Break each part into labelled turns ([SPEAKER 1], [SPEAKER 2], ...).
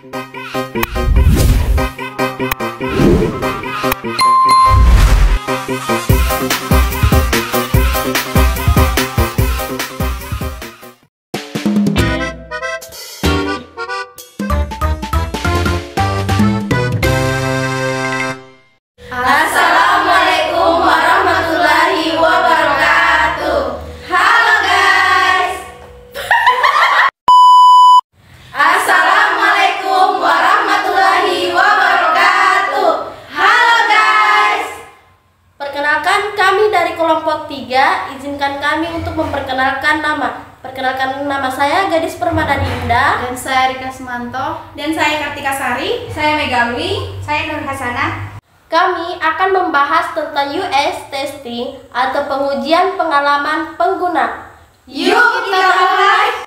[SPEAKER 1] Assalamualaikum warahmatullahi wabarakatuh. Halo guys. Assalamualaikum warahmatullahi wabarakatuh. Halo guys. Perkenalkan, kami dari kelompok 3. Izinkan kami untuk memperkenalkan nama. Perkenalkan, nama saya Gadis Permadani Indah.
[SPEAKER 2] Dan saya Rika Sumanto. Dan saya Kartika Sari. Saya Megalwi. Saya Nur Hasanah.
[SPEAKER 1] Kami akan membahas tentang UX testing atau pengujian pengalaman pengguna. Yuk kita mulai!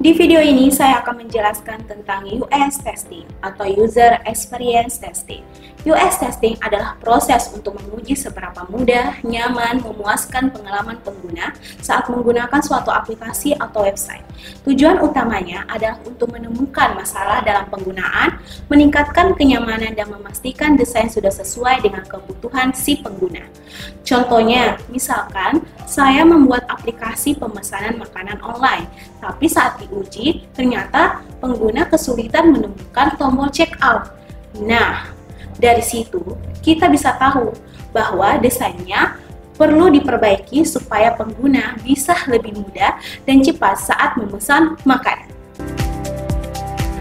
[SPEAKER 3] Di video ini saya akan menjelaskan tentang UX testing atau User Experience Testing. UX testing adalah proses untuk menguji seberapa mudah, nyaman, memuaskan pengalaman pengguna saat menggunakan suatu aplikasi atau website. Tujuan utamanya adalah untuk menemukan masalah dalam penggunaan, meningkatkan kenyamanan dan memastikan desain sudah sesuai dengan kebutuhan si pengguna. Contohnya, misalkan saya membuat aplikasi pemesanan makanan online, tapi saat diuji, ternyata pengguna kesulitan menemukan tombol checkout. Nah, dari situ kita bisa tahu bahwa desainnya perlu diperbaiki supaya pengguna bisa lebih mudah dan cepat saat memesan makanan.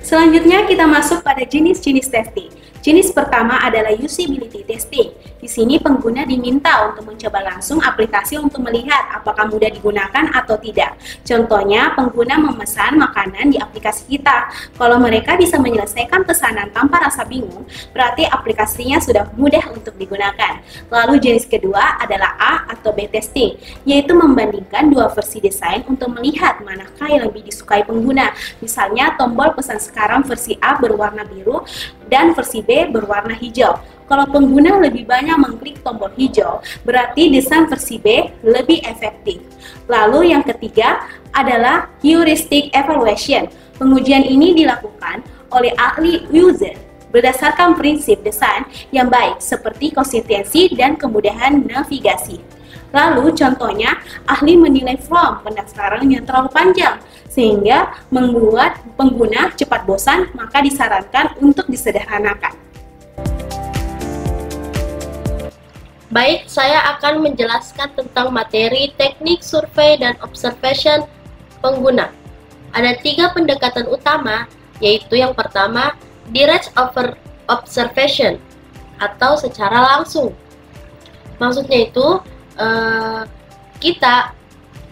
[SPEAKER 3] Selanjutnya kita masuk pada jenis-jenis testing. Jenis pertama adalah usability testing. Di sini pengguna diminta untuk mencoba langsung aplikasi untuk melihat apakah mudah digunakan atau tidak. Contohnya, pengguna memesan makanan di aplikasi kita. Kalau mereka bisa menyelesaikan pesanan tanpa rasa bingung, berarti aplikasinya sudah mudah untuk digunakan. Lalu jenis kedua adalah A atau B testing, yaitu membandingkan dua versi desain untuk melihat manakah yang lebih disukai pengguna. Misalnya, tombol pesan sekarang versi A berwarna biru dan versi B berwarna hijau. Kalau pengguna lebih banyak mengklik tombol hijau, berarti desain versi B lebih efektif. Lalu yang ketiga adalah heuristic evaluation. Pengujian ini dilakukan oleh ahli user berdasarkan prinsip desain yang baik seperti konsistensi dan kemudahan navigasi. Lalu contohnya, ahli menilai form pendaftaran yang terlalu panjang sehingga membuat pengguna cepat bosan, maka disarankan untuk disederhanakan.
[SPEAKER 1] Baik, saya akan menjelaskan tentang materi teknik survei dan observation pengguna. Ada 3 pendekatan utama, yaitu yang pertama, direct observation atau secara langsung. Maksudnya itu, kita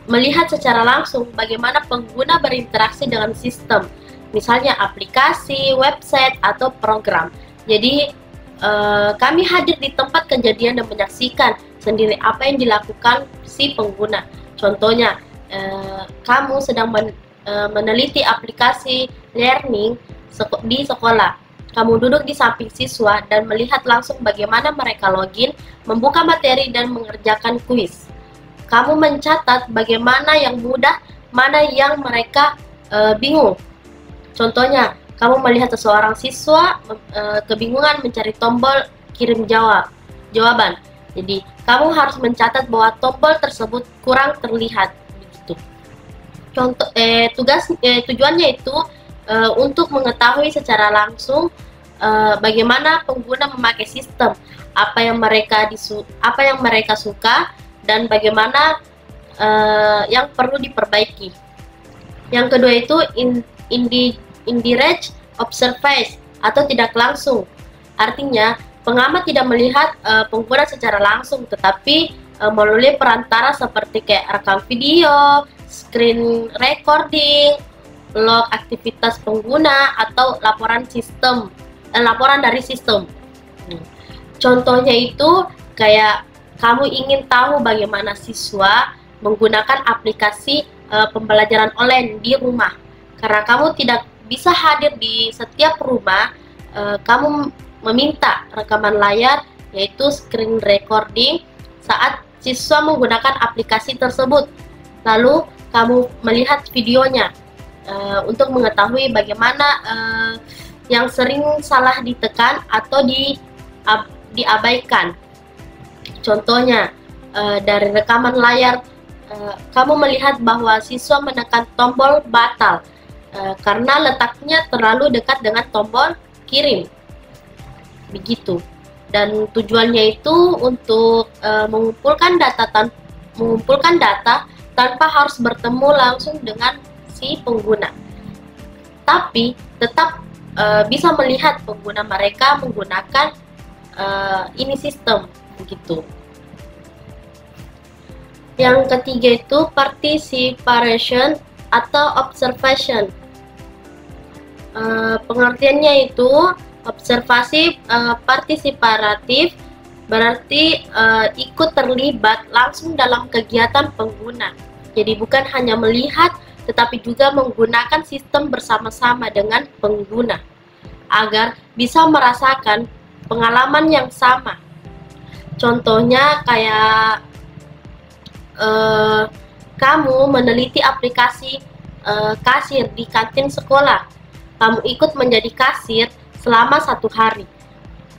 [SPEAKER 1] melihat secara langsung bagaimana pengguna berinteraksi dengan sistem, misalnya aplikasi, website, atau program. Jadi, kami hadir di tempat kejadian dan menyaksikan sendiri apa yang dilakukan si pengguna. Contohnya, kamu sedang meneliti aplikasi learning di sekolah. Kamu duduk di samping siswa dan melihat langsung bagaimana mereka login, membuka materi, dan mengerjakan kuis. Kamu mencatat bagaimana yang mudah, mana yang mereka bingung. Contohnya, kamu melihat seseorang siswa kebingungan mencari tombol kirim jawaban. Jadi, kamu harus mencatat bahwa tombol tersebut kurang terlihat. Begitu. Tujuannya itu untuk mengetahui secara langsung bagaimana pengguna memakai sistem, apa yang mereka suka, dan bagaimana yang perlu diperbaiki. Yang kedua itu indirect observation atau tidak langsung. Artinya, pengamat tidak melihat pengguna secara langsung, tetapi melalui perantara seperti kayak rekam video, screen recording, log aktivitas pengguna, atau laporan dari sistem. Contohnya itu kayak kamu ingin tahu bagaimana siswa menggunakan aplikasi pembelajaran online di rumah. Karena kamu tidak bisa hadir di setiap rumah, kamu meminta rekaman layar, yaitu screen recording, saat siswa menggunakan aplikasi tersebut. Lalu kamu melihat videonya. untuk mengetahui bagaimana yang sering salah ditekan atau diabaikan. Contohnya, dari rekaman layar, kamu melihat bahwa siswa menekan tombol batal karena letaknya terlalu dekat dengan tombol kirim. Begitu. Dan tujuannya itu untuk mengumpulkan data tanpa harus bertemu langsung dengan si pengguna. Tapi tetap bisa melihat pengguna mereka menggunakan ini sistem begitu. Yang ketiga itu participation atau observation. Pengertiannya itu observasi partisipatif berarti ikut terlibat langsung dalam kegiatan pengguna. Jadi bukan hanya melihat tetapi juga menggunakan sistem bersama-sama dengan pengguna agar bisa merasakan pengalaman yang sama. Contohnya kayak kamu meneliti aplikasi kasir di kantin sekolah. Kamu ikut menjadi kasir selama 1 hari.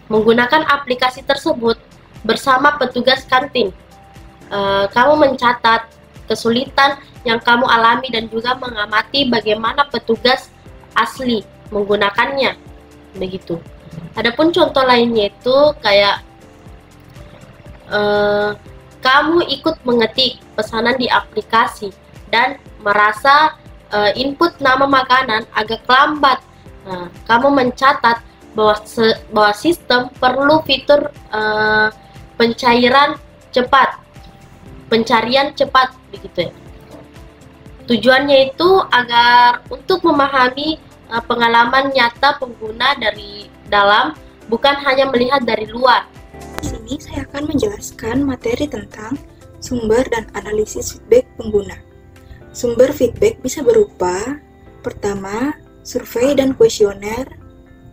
[SPEAKER 1] Menggunakan aplikasi tersebut bersama petugas kantin. Kamu mencatat kesulitan yang kamu alami dan juga mengamati bagaimana petugas asli menggunakannya. Begitu. Adapun contoh lainnya itu kayak kamu ikut mengetik pesanan di aplikasi dan merasa input nama makanan agak lambat. Nah, kamu mencatat bahwa sistem perlu fitur pencarian cepat begitu ya. Tujuannya itu agar untuk memahami pengalaman nyata pengguna dari dalam, bukan hanya melihat dari luar.
[SPEAKER 4] Di sini saya akan menjelaskan materi tentang sumber dan analisis feedback pengguna. Sumber feedback bisa berupa pertama, survei dan kuesioner,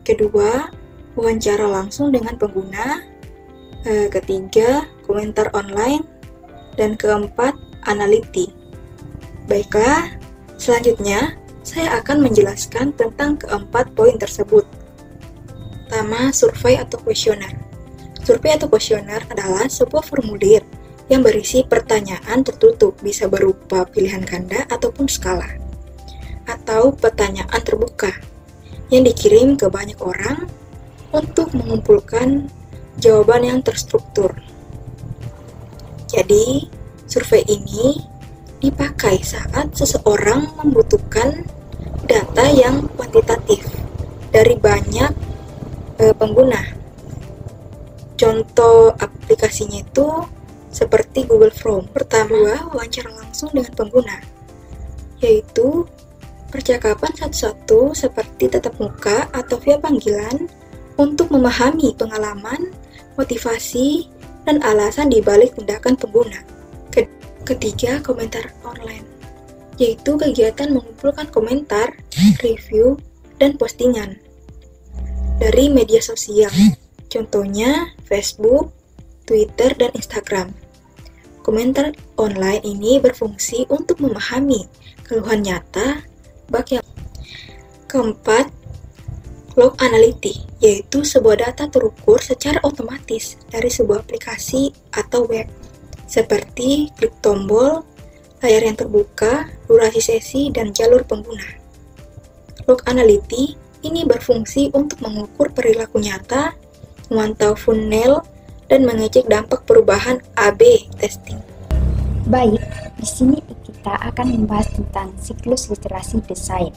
[SPEAKER 4] kedua, wawancara langsung dengan pengguna, ketiga, komentar online, dan keempat, analiti. Baiklah, selanjutnya saya akan menjelaskan tentang keempat poin tersebut. Pertama, survei atau kuesioner. Survei atau kuesioner adalah sebuah formulir yang berisi pertanyaan tertutup, bisa berupa pilihan ganda ataupun skala, atau pertanyaan terbuka yang dikirim ke banyak orang untuk mengumpulkan jawaban yang terstruktur. Jadi, survei ini dipakai saat seseorang membutuhkan data yang kuantitatif dari banyak pengguna. Contoh aplikasinya itu seperti Google Form. Pertama, wawancara langsung dengan pengguna, yaitu percakapan satu-satu seperti tatap muka atau via panggilan untuk memahami pengalaman, motivasi, dan alasan di balik tindakan pengguna. Ketiga, komentar online, yaitu kegiatan mengumpulkan komentar, review, dan postingan dari media sosial. Contohnya Facebook, Twitter, dan Instagram. Komentar online ini berfungsi untuk memahami keluhan nyata bagi yang. Keempat, log analytics, yaitu sebuah data terukur secara otomatis dari sebuah aplikasi atau web, seperti klik tombol, layar yang terbuka, durasi sesi, dan jalur pengguna. Log analytics ini berfungsi untuk mengukur perilaku nyata, memantau funnel, dan mengecek dampak perubahan A/B testing.
[SPEAKER 5] Baik, di sini kita akan membahas tentang siklus literasi desain.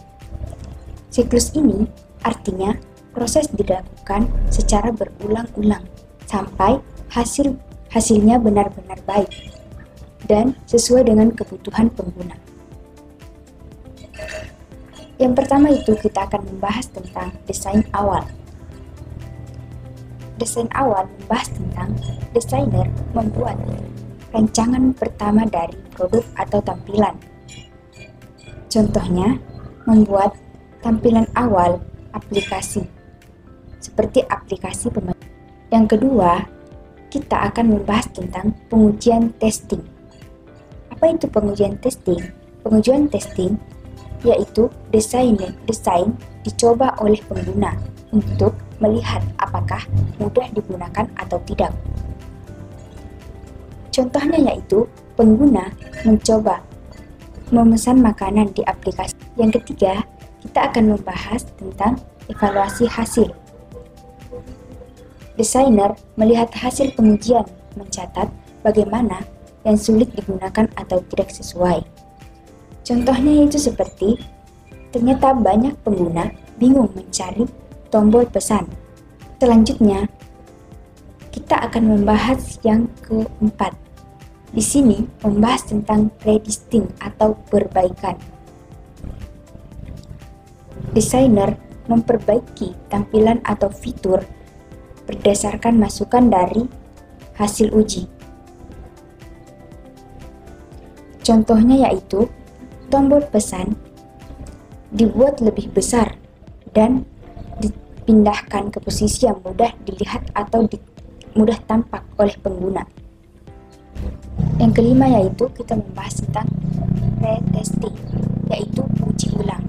[SPEAKER 5] Siklus ini artinya proses dilakukan secara berulang-ulang sampai hasilnya benar-benar baik dan sesuai dengan kebutuhan pengguna. Yang pertama itu kita akan membahas tentang desain awal. Desain awal membahas tentang desainer membuat rancangan pertama dari produk atau tampilan. Contohnya, membuat tampilan awal aplikasi, seperti aplikasi pemesan. Yang kedua, kita akan membahas tentang pengujian testing. Apa itu pengujian testing? Pengujian testing yaitu desain dicoba oleh pengguna untuk melihat apakah mudah digunakan atau tidak. Contohnya yaitu pengguna mencoba memesan makanan di aplikasi. Yang ketiga, kita akan membahas tentang evaluasi hasil. Desainer melihat hasil pengujian, mencatat bagaimana yang sulit digunakan atau tidak sesuai. Contohnya yaitu seperti, ternyata banyak pengguna bingung mencari tombol pesan. Selanjutnya, kita akan membahas yang keempat. Di sini membahas tentang predisting atau perbaikan. Desainer memperbaiki tampilan atau fitur berdasarkan masukan dari hasil uji. Contohnya yaitu tombol pesan dibuat lebih besar dan dipindahkan ke posisi yang mudah dilihat atau mudah tampak oleh pengguna. Yang kelima yaitu kita membahas tentang retesting, yaitu uji ulang.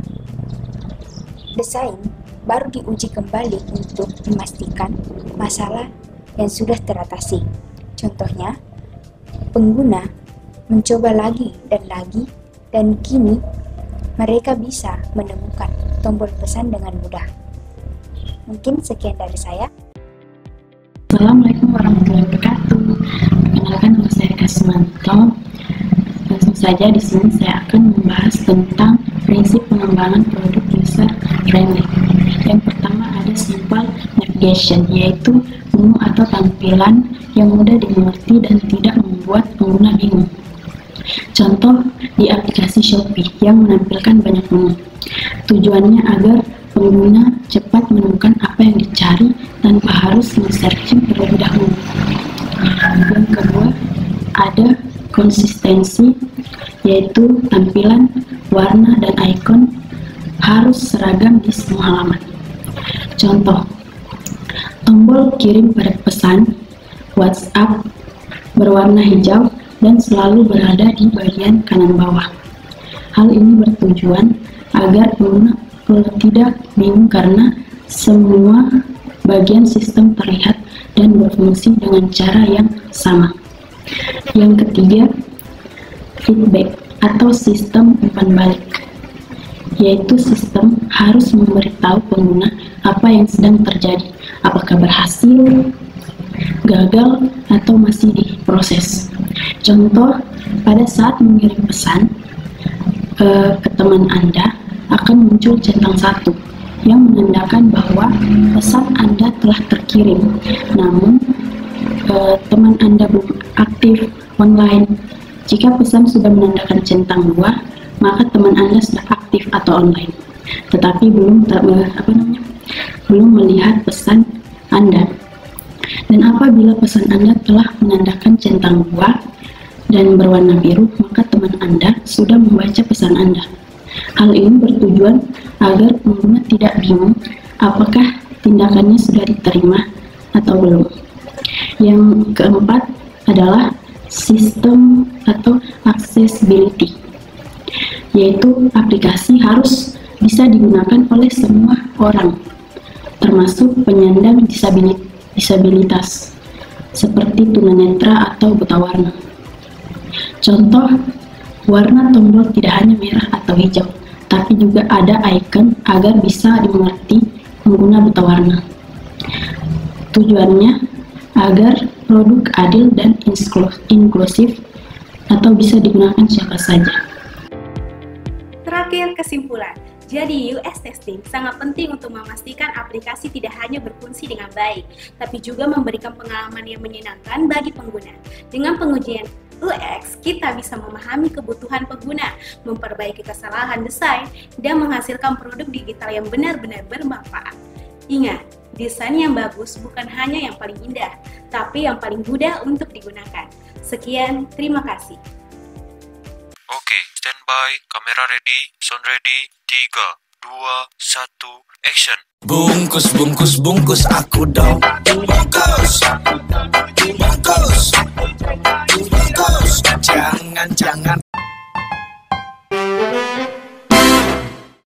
[SPEAKER 5] Desain baru diuji kembali untuk memastikan masalah yang sudah teratasi. Contohnya, pengguna mencoba lagi, dan kini mereka bisa menemukan tombol pesan dengan mudah. Mungkin sekian dari saya.
[SPEAKER 6] Assalamualaikum warahmatullahi wabarakatuh. Perkenalkan, nama saya Kasmanto. Langsung saja di sini saya akan membahas tentang prinsip pengembangan produk user friendly. Yang pertama ada simple navigation, yaitu menu atau tampilan yang mudah dimengerti dan tidak membuat pengguna bingung. Contoh di aplikasi Shopee yang menampilkan banyak menu. Tujuannya agar pengguna cepat menemukan apa yang dicari tanpa harus men-searching terlebih dahulu. Yang kedua, ada konsistensi, yaitu tampilan, warna, dan ikon harus seragam di semua halaman. Contoh, tombol kirim pada pesan WhatsApp berwarna hijau dan selalu berada di bagian kanan bawah. Hal ini bertujuan agar pengguna tidak bingung karena semua bagian sistem terlihat dan berfungsi dengan cara yang sama. Yang ketiga, feedback atau sistem umpan balik, yaitu sistem harus memberitahu pengguna apa yang sedang terjadi, apakah berhasil, gagal, atau masih diproses. Contoh, pada saat mengirim pesan ke teman Anda, akan muncul centang 1 yang menandakan bahwa pesan Anda telah terkirim, namun teman Anda belum aktif online. Jika pesan sudah menandakan centang 2, maka teman Anda sudah aktif atau online, tetapi belum melihat pesan Anda. Dan apabila pesan Anda telah menandakan centang 2 dan berwarna biru, maka teman Anda sudah membaca pesan Anda. Hal ini bertujuan agar pengguna tidak bingung apakah tindakannya sudah diterima atau belum. Yang keempat adalah sistem atau accessibility, yaitu aplikasi harus bisa digunakan oleh semua orang, termasuk penyandang disabilitas seperti tunanetra atau buta warna. Contoh, warna tombol tidak hanya merah atau hijau, tapi juga ada icon agar bisa dimengerti pengguna buta warna. Tujuannya agar produk adil dan inklusif atau bisa digunakan siapa saja.
[SPEAKER 3] Terakhir, kesimpulan. Jadi, UX testing sangat penting untuk memastikan aplikasi tidak hanya berfungsi dengan baik, tapi juga memberikan pengalaman yang menyenangkan bagi pengguna. Dengan pengujian UX, kita bisa memahami kebutuhan pengguna, memperbaiki kesalahan desain, dan menghasilkan produk digital yang benar-benar bermanfaat. Ingat, desain yang bagus bukan hanya yang paling indah, tapi yang paling mudah untuk digunakan. Sekian, terima kasih.
[SPEAKER 7] Oke, standby, kamera ready, sound ready, 3, 2, 1, action.
[SPEAKER 8] Bungkus, bungkus, bungkus aku dong. Bungkus, bungkus, bungkus. Jangan